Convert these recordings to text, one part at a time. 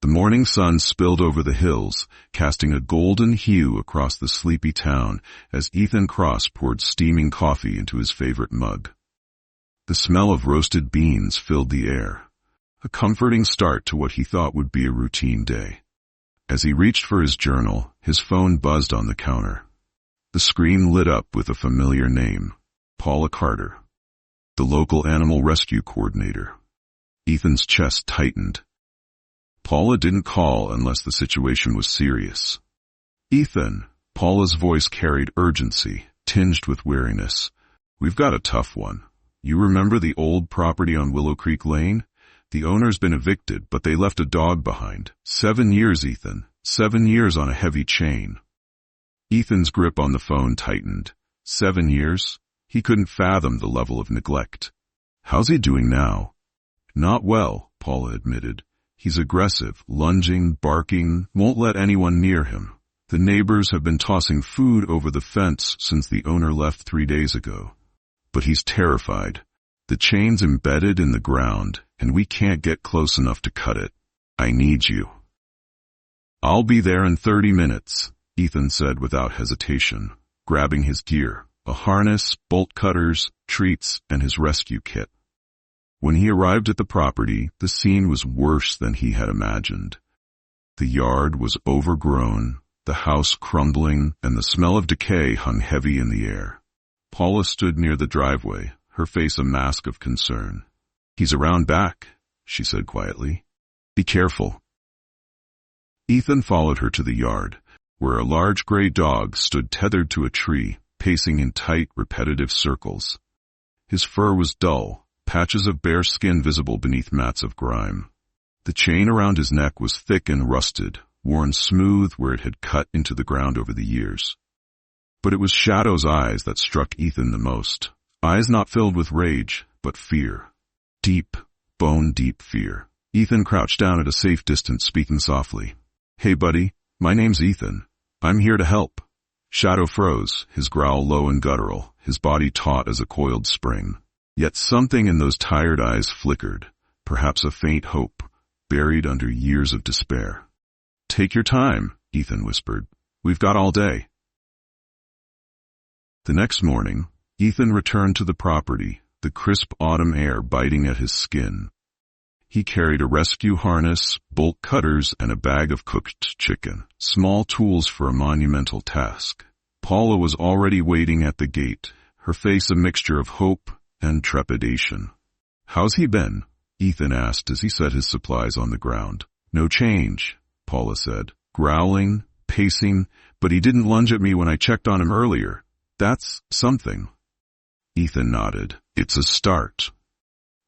The morning sun spilled over the hills, casting a golden hue across the sleepy town as Ethan Cross poured steaming coffee into his favorite mug. The smell of roasted beans filled the air, a comforting start to what he thought would be a routine day. As he reached for his journal, his phone buzzed on the counter. The screen lit up with a familiar name, Paula Carter, the local animal rescue coordinator. Ethan's chest tightened. Paula didn't call unless the situation was serious. "Ethan," Paula's voice carried urgency, tinged with weariness. "We've got a tough one. You remember the old property on Willow Creek Lane? The owner's been evicted, but they left a dog behind. 7 years, Ethan. 7 years on a heavy chain." Ethan's grip on the phone tightened. 7 years? He couldn't fathom the level of neglect. "How's he doing now?" "Not well," Paula admitted. "He's aggressive, lunging, barking, won't let anyone near him. The neighbors have been tossing food over the fence since the owner left 3 days ago. But he's terrified. The chain's embedded in the ground, and we can't get close enough to cut it. I need you." "I'll be there in 30 minutes, Ethan said without hesitation, grabbing his gear, a harness, bolt cutters, treats, and his rescue kit. When he arrived at the property, the scene was worse than he had imagined. The yard was overgrown, the house crumbling, and the smell of decay hung heavy in the air. Paula stood near the driveway, her face a mask of concern. "He's around back," she said quietly. "Be careful." Ethan followed her to the yard, where a large gray dog stood tethered to a tree, pacing in tight, repetitive circles. His fur was dull, patches of bare skin visible beneath mats of grime. The chain around his neck was thick and rusted, worn smooth where it had cut into the ground over the years. But it was Shadow's eyes that struck Ethan the most. Eyes not filled with rage, but fear. Deep, bone-deep fear. Ethan crouched down at a safe distance, speaking softly. "Hey, buddy, my name's Ethan. I'm here to help." Shadow froze, his growl low and guttural, his body taut as a coiled spring. Yet something in those tired eyes flickered, perhaps a faint hope, buried under years of despair. "Take your time," Ethan whispered. "We've got all day." The next morning, Ethan returned to the property, the crisp autumn air biting at his skin. He carried a rescue harness, bolt cutters, and a bag of cooked chicken, small tools for a monumental task. Paula was already waiting at the gate, her face a mixture of hope and trepidation. "How's he been?" Ethan asked as he set his supplies on the ground. "No change," Paula said, growling, pacing, "but he didn't lunge at me when I checked on him earlier. That's something." Ethan nodded. "It's a start."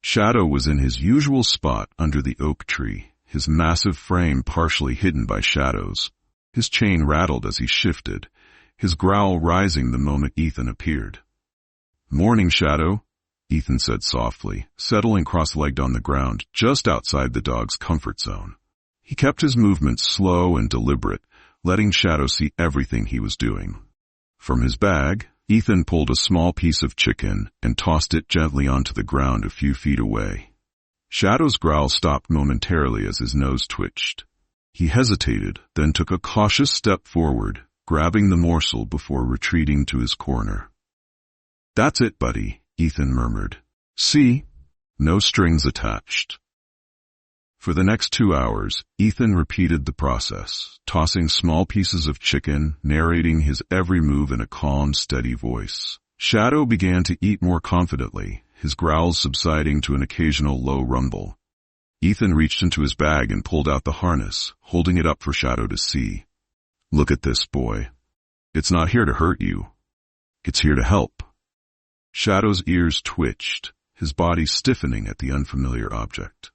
Shadow was in his usual spot under the oak tree, his massive frame partially hidden by shadows. His chain rattled as he shifted, his growl rising the moment Ethan appeared. "Morning, Shadow," Ethan said softly, settling cross-legged on the ground just outside the dog's comfort zone. He kept his movements slow and deliberate, letting Shadow see everything he was doing. From his bag, Ethan pulled a small piece of chicken and tossed it gently onto the ground a few feet away. Shadow's growl stopped momentarily as his nose twitched. He hesitated, then took a cautious step forward, grabbing the morsel before retreating to his corner. "That's it, buddy," Ethan murmured. "See? No strings attached." For the next 2 hours, Ethan repeated the process, tossing small pieces of chicken, narrating his every move in a calm, steady voice. Shadow began to eat more confidently, his growls subsiding to an occasional low rumble. Ethan reached into his bag and pulled out the harness, holding it up for Shadow to see. "Look at this, boy. It's not here to hurt you. It's here to help." Shadow's ears twitched, his body stiffening at the unfamiliar object.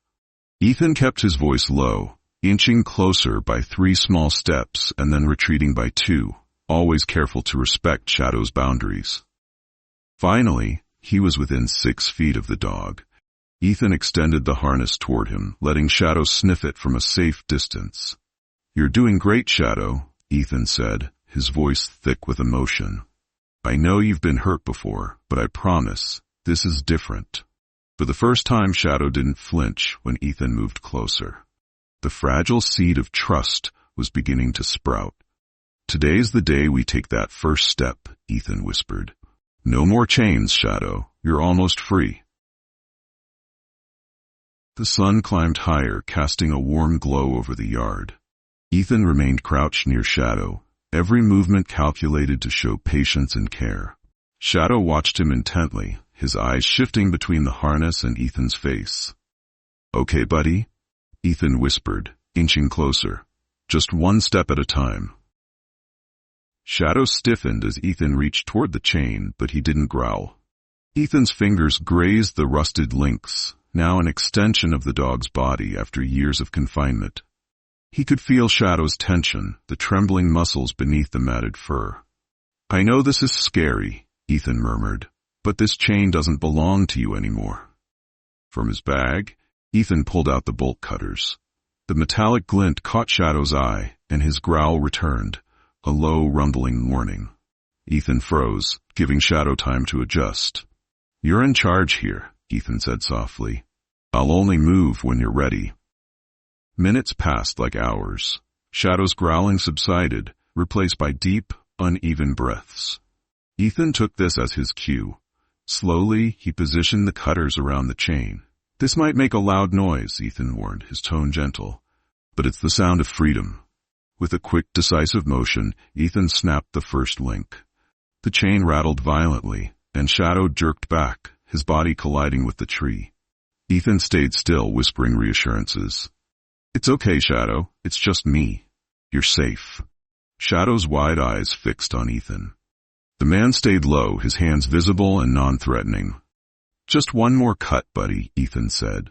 Ethan kept his voice low, inching closer by 3 small steps and then retreating by 2, always careful to respect Shadow's boundaries. Finally, he was within 6 feet of the dog. Ethan extended the harness toward him, letting Shadow sniff it from a safe distance. "You're doing great, Shadow," Ethan said, his voice thick with emotion. "I know you've been hurt before, but I promise, this is different." For the first time, Shadow didn't flinch when Ethan moved closer. The fragile seed of trust was beginning to sprout. "Today's the day we take that first step," Ethan whispered. "No more chains, Shadow. You're almost free." The sun climbed higher, casting a warm glow over the yard. Ethan remained crouched near Shadow, every movement calculated to show patience and care. Shadow watched him intently, his eyes shifting between the harness and Ethan's face. "Okay, buddy?" Ethan whispered, inching closer. "Just one step at a time." Shadow stiffened as Ethan reached toward the chain, but he didn't growl. Ethan's fingers grazed the rusted links, now an extension of the dog's body after years of confinement. He could feel Shadow's tension, the trembling muscles beneath the matted fur. "I know this is scary," Ethan murmured, "but this chain doesn't belong to you anymore." From his bag, Ethan pulled out the bolt cutters. The metallic glint caught Shadow's eye, and his growl returned, a low, rumbling warning. Ethan froze, giving Shadow time to adjust. "You're in charge here," Ethan said softly. "I'll only move when you're ready." Minutes passed like hours. Shadow's growling subsided, replaced by deep, uneven breaths. Ethan took this as his cue. Slowly, he positioned the cutters around the chain. "This might make a loud noise," Ethan warned, his tone gentle. "But it's the sound of freedom." With a quick, decisive motion, Ethan snapped the first link. The chain rattled violently, and Shadow jerked back, his body colliding with the tree. Ethan stayed still, whispering reassurances. "It's okay, Shadow. It's just me. You're safe." Shadow's wide eyes fixed on Ethan. The man stayed low, his hands visible and non-threatening. "Just one more cut, buddy," Ethan said.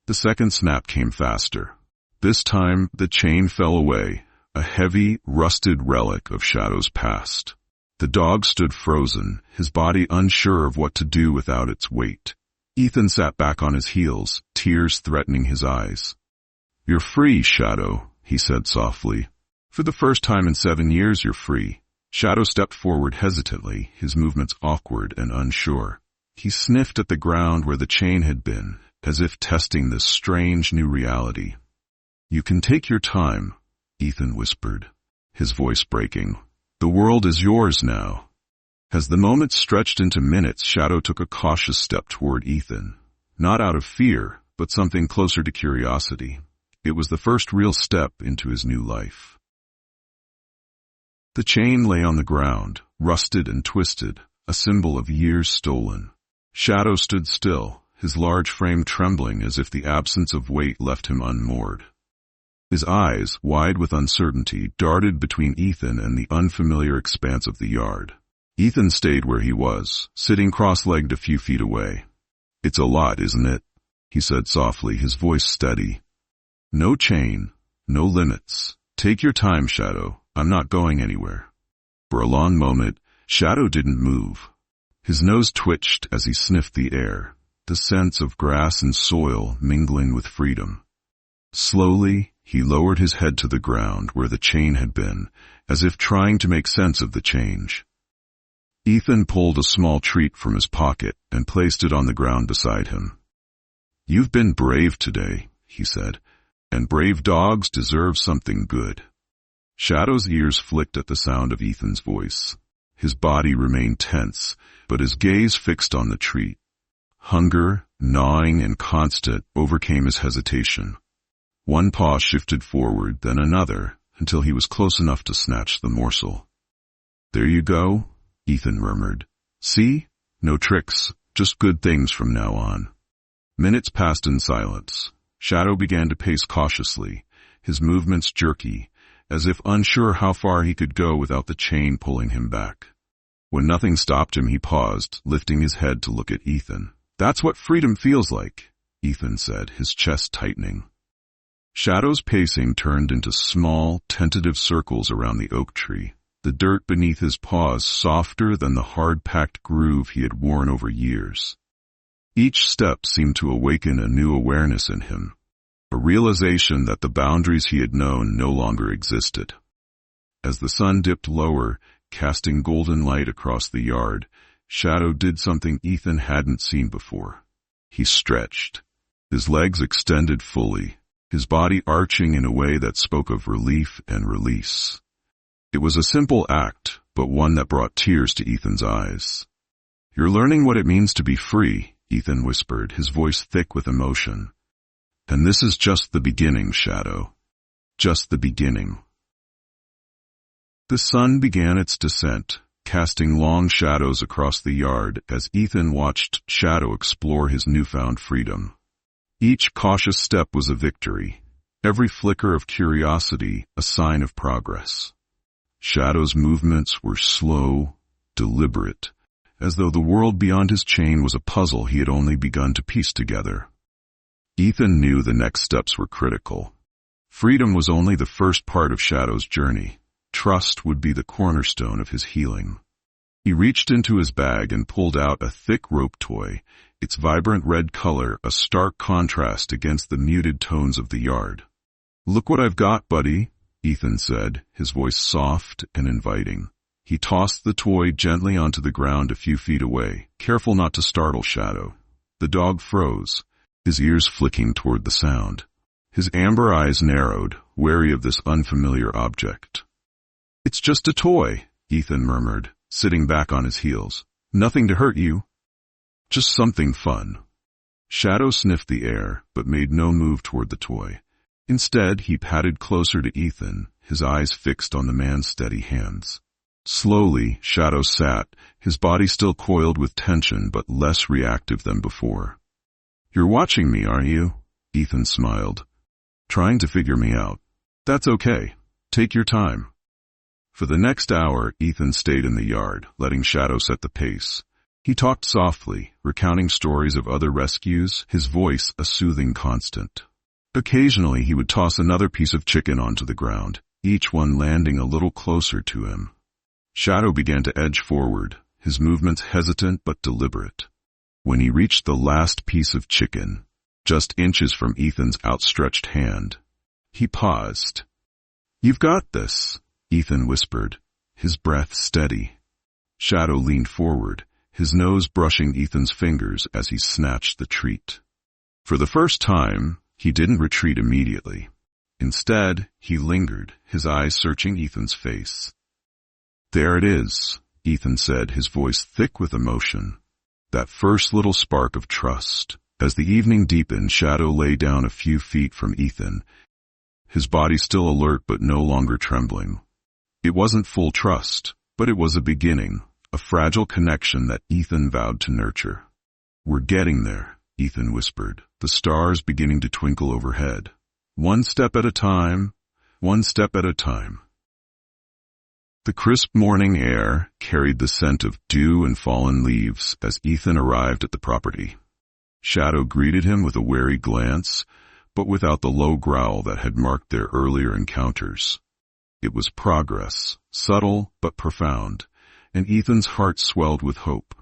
The second snap came faster. This time, the chain fell away, a heavy, rusted relic of Shadow's past. The dog stood frozen, his body unsure of what to do without its weight. Ethan sat back on his heels, tears threatening his eyes. "You're free, Shadow," he said softly. "For the first time in 7 years, you're free." Shadow stepped forward hesitantly, his movements awkward and unsure. He sniffed at the ground where the chain had been, as if testing this strange new reality. "You can take your time," Ethan whispered, his voice breaking. "The world is yours now." As the moments stretched into minutes, Shadow took a cautious step toward Ethan. Not out of fear, but something closer to curiosity. It was the first real step into his new life. The chain lay on the ground, rusted and twisted, a symbol of years stolen. Shadow stood still, his large frame trembling as if the absence of weight left him unmoored. His eyes, wide with uncertainty, darted between Ethan and the unfamiliar expanse of the yard. Ethan stayed where he was, sitting cross-legged a few feet away. "It's a lot, isn't it?" he said softly, his voice steady. "No chain, no limits. Take your time, Shadow. I'm not going anywhere." For a long moment, Shadow didn't move. His nose twitched as he sniffed the air, the sense of grass and soil mingling with freedom. Slowly, he lowered his head to the ground where the chain had been, as if trying to make sense of the change. Ethan pulled a small treat from his pocket and placed it on the ground beside him. "You've been brave today," he said, "and brave dogs deserve something good." Shadow's ears flicked at the sound of Ethan's voice. His body remained tense, but his gaze fixed on the treat. Hunger, gnawing and constant, overcame his hesitation. One paw shifted forward, then another, until he was close enough to snatch the morsel. "There you go," Ethan murmured. "See? No tricks, just good things from now on." Minutes passed in silence. Shadow began to pace cautiously, his movements jerky, as if unsure how far he could go without the chain pulling him back. When nothing stopped him, he paused, lifting his head to look at Ethan. "That's what freedom feels like," Ethan said, his chest tightening. Shadow's pacing turned into small, tentative circles around the oak tree, the dirt beneath his paws softer than the hard-packed groove he had worn over years. Each step seemed to awaken a new awareness in him, a realization that the boundaries he had known no longer existed. As the sun dipped lower, casting golden light across the yard, Shadow did something Ethan hadn't seen before. He stretched. His legs extended fully, his body arching in a way that spoke of relief and release. It was a simple act, but one that brought tears to Ethan's eyes. "You're learning what it means to be free," Ethan whispered, his voice thick with emotion. "And this is just the beginning, Shadow. Just the beginning." The sun began its descent, casting long shadows across the yard as Ethan watched Shadow explore his newfound freedom. Each cautious step was a victory, every flicker of curiosity a sign of progress. Shadow's movements were slow, deliberate, as though the world beyond his chain was a puzzle he had only begun to piece together. Ethan knew the next steps were critical. Freedom was only the first part of Shadow's journey. Trust would be the cornerstone of his healing. He reached into his bag and pulled out a thick rope toy, its vibrant red color a stark contrast against the muted tones of the yard. "Look what I've got, buddy," Ethan said, his voice soft and inviting. He tossed the toy gently onto the ground a few feet away, careful not to startle Shadow. The dog froze, his ears flicking toward the sound. His amber eyes narrowed, wary of this unfamiliar object. "It's just a toy," Ethan murmured, sitting back on his heels. "Nothing to hurt you. Just something fun." Shadow sniffed the air, but made no move toward the toy. Instead, he padded closer to Ethan, his eyes fixed on the man's steady hands. Slowly, Shadow sat, his body still coiled with tension but less reactive than before. "You're watching me, aren't you?" Ethan smiled. "Trying to figure me out. That's okay. Take your time." For the next hour, Ethan stayed in the yard, letting Shadow set the pace. He talked softly, recounting stories of other rescues, his voice a soothing constant. Occasionally, he would toss another piece of chicken onto the ground, each one landing a little closer to him. Shadow began to edge forward, his movements hesitant but deliberate. When he reached the last piece of chicken, just inches from Ethan's outstretched hand, he paused. "You've got this," Ethan whispered, his breath steady. Shadow leaned forward, his nose brushing Ethan's fingers as he snatched the treat. For the first time, he didn't retreat immediately. Instead, he lingered, his eyes searching Ethan's face. "There it is," Ethan said, his voice thick with emotion. That first little spark of trust. As the evening deepened, Shadow lay down a few feet from Ethan, his body still alert but no longer trembling. It wasn't full trust, but it was a beginning, a fragile connection that Ethan vowed to nurture. "We're getting there," Ethan whispered, the stars beginning to twinkle overhead. "One step at a time, one step at a time." The crisp morning air carried the scent of dew and fallen leaves as Ethan arrived at the property. Shadow greeted him with a wary glance, but without the low growl that had marked their earlier encounters. It was progress, subtle but profound, and Ethan's heart swelled with hope.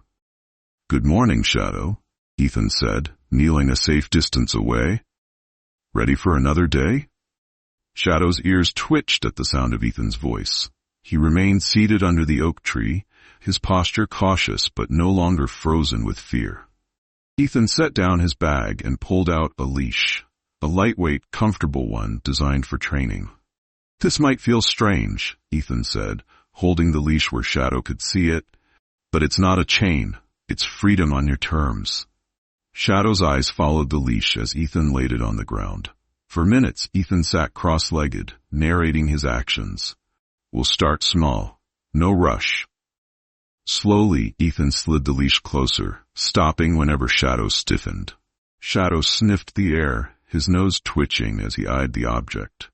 "Good morning, Shadow," Ethan said, kneeling a safe distance away. "Ready for another day?" Shadow's ears twitched at the sound of Ethan's voice. He remained seated under the oak tree, his posture cautious but no longer frozen with fear. Ethan set down his bag and pulled out a leash, a lightweight, comfortable one designed for training. "This might feel strange," Ethan said, holding the leash where Shadow could see it, "but it's not a chain. It's freedom on your terms." Shadow's eyes followed the leash as Ethan laid it on the ground. For minutes, Ethan sat cross-legged, narrating his actions. "We'll start small. No rush." Slowly, Ethan slid the leash closer, stopping whenever Shadow stiffened. Shadow sniffed the air, his nose twitching as he eyed the object.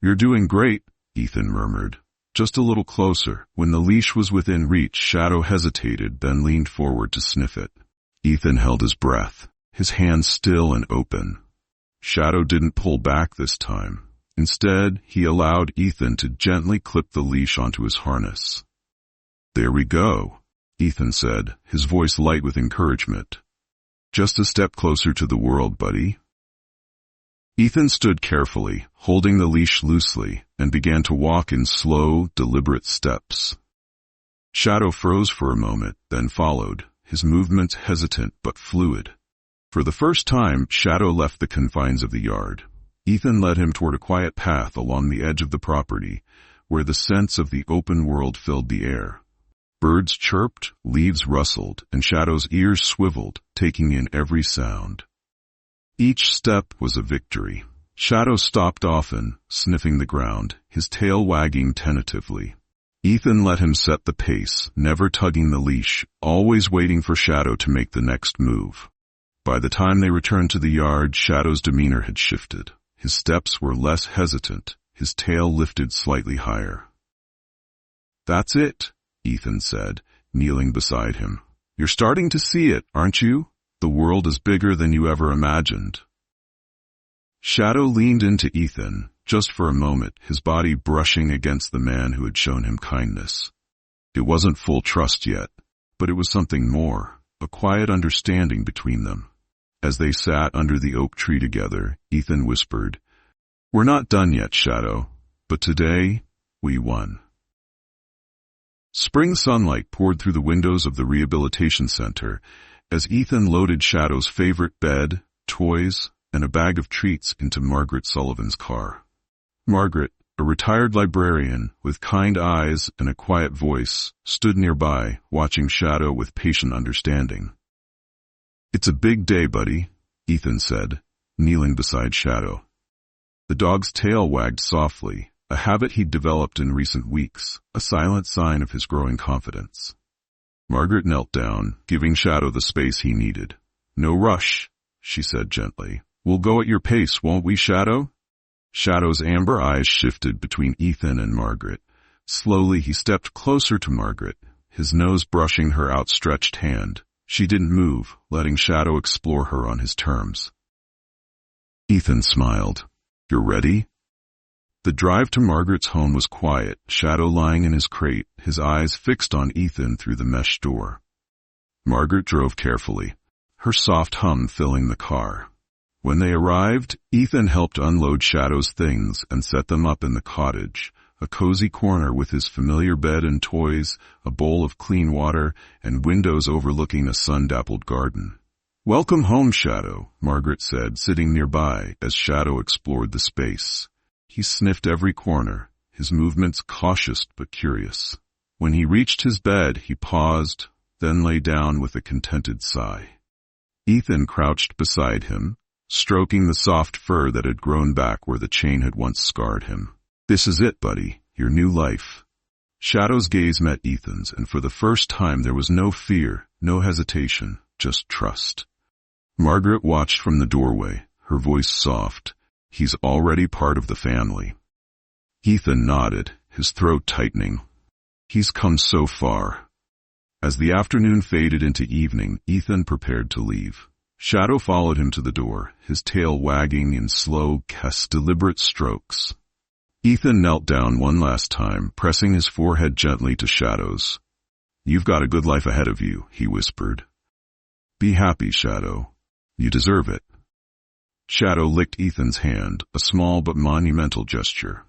"You're doing great," Ethan murmured. "Just a little closer." When the leash was within reach, Shadow hesitated, then leaned forward to sniff it. Ethan held his breath, his hands still and open. Shadow didn't pull back this time. Instead, he allowed Ethan to gently clip the leash onto his harness. "There we go," Ethan said, his voice light with encouragement. "Just a step closer to the world, buddy." Ethan stood carefully, holding the leash loosely, and began to walk in slow, deliberate steps. Shadow froze for a moment, then followed, his movements hesitant but fluid. For the first time, Shadow left the confines of the yard. Ethan led him toward a quiet path along the edge of the property, where the sense of the open world filled the air. Birds chirped, leaves rustled, and Shadow's ears swiveled, taking in every sound. Each step was a victory. Shadow stopped often, sniffing the ground, his tail wagging tentatively. Ethan let him set the pace, never tugging the leash, always waiting for Shadow to make the next move. By the time they returned to the yard, Shadow's demeanor had shifted. His steps were less hesitant, his tail lifted slightly higher. "That's it," Ethan said, kneeling beside him. "You're starting to see it, aren't you? The world is bigger than you ever imagined." Shadow leaned into Ethan, just for a moment, his body brushing against the man who had shown him kindness. It wasn't full trust yet, but it was something more, a quiet understanding between them. As they sat under the oak tree together, Ethan whispered, "We're not done yet, Shadow, but today, we won." Spring sunlight poured through the windows of the rehabilitation center as Ethan loaded Shadow's favorite bed, toys, and a bag of treats into Margaret Sullivan's car. Margaret, a retired librarian with kind eyes and a quiet voice, stood nearby, watching Shadow with patient understanding. "It's a big day, buddy," Ethan said, kneeling beside Shadow. The dog's tail wagged softly, a habit he'd developed in recent weeks, a silent sign of his growing confidence. Margaret knelt down, giving Shadow the space he needed. "No rush," she said gently. "We'll go at your pace, won't we, Shadow?" Shadow's amber eyes shifted between Ethan and Margaret. Slowly he stepped closer to Margaret, his nose brushing her outstretched hand. She didn't move, letting Shadow explore her on his terms. Ethan smiled. "You're ready?" The drive to Margaret's home was quiet, Shadow lying in his crate, his eyes fixed on Ethan through the mesh door. Margaret drove carefully, her soft hum filling the car. When they arrived, Ethan helped unload Shadow's things and set them up in the cottage, a cozy corner with his familiar bed and toys, a bowl of clean water, and windows overlooking a sun-dappled garden. "Welcome home, Shadow," Margaret said, sitting nearby as Shadow explored the space. He sniffed every corner, his movements cautious but curious. When he reached his bed, he paused, then lay down with a contented sigh. Ethan crouched beside him, stroking the soft fur that had grown back where the chain had once scarred him. "This is it, buddy, your new life." Shadow's gaze met Ethan's, and for the first time there was no fear, no hesitation, just trust. Margaret watched from the doorway, her voice soft. "He's already part of the family." Ethan nodded, his throat tightening. He's come so far. As the afternoon faded into evening, Ethan prepared to leave. Shadow followed him to the door, his tail wagging in slow, deliberate strokes. Ethan knelt down one last time, pressing his forehead gently to Shadow's. "You've got a good life ahead of you," he whispered. "Be happy, Shadow. You deserve it." Shadow licked Ethan's hand, a small but monumental gesture.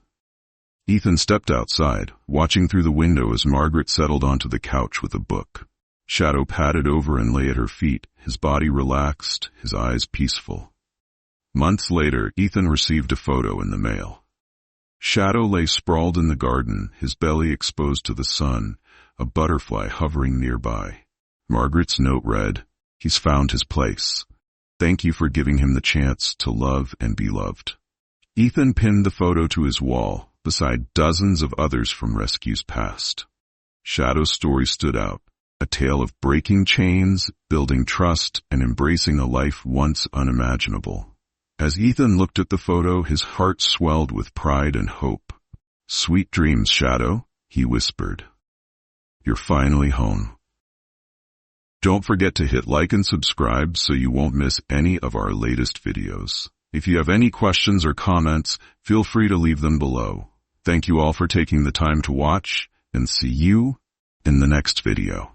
Ethan stepped outside, watching through the window as Margaret settled onto the couch with a book. Shadow patted over and lay at her feet, his body relaxed, his eyes peaceful. Months later, Ethan received a photo in the mail. Shadow lay sprawled in the garden, his belly exposed to the sun, a butterfly hovering nearby. Margaret's note read, "He's found his place. Thank you for giving him the chance to love and be loved." Ethan pinned the photo to his wall, beside dozens of others from rescues past. Shadow's story stood out, a tale of breaking chains, building trust, and embracing a life once unimaginable. As Ethan looked at the photo, his heart swelled with pride and hope. "Sweet dreams, Shadow," he whispered. "You're finally home." Don't forget to hit like and subscribe so you won't miss any of our latest videos. If you have any questions or comments, feel free to leave them below. Thank you all for taking the time to watch, and see you in the next video.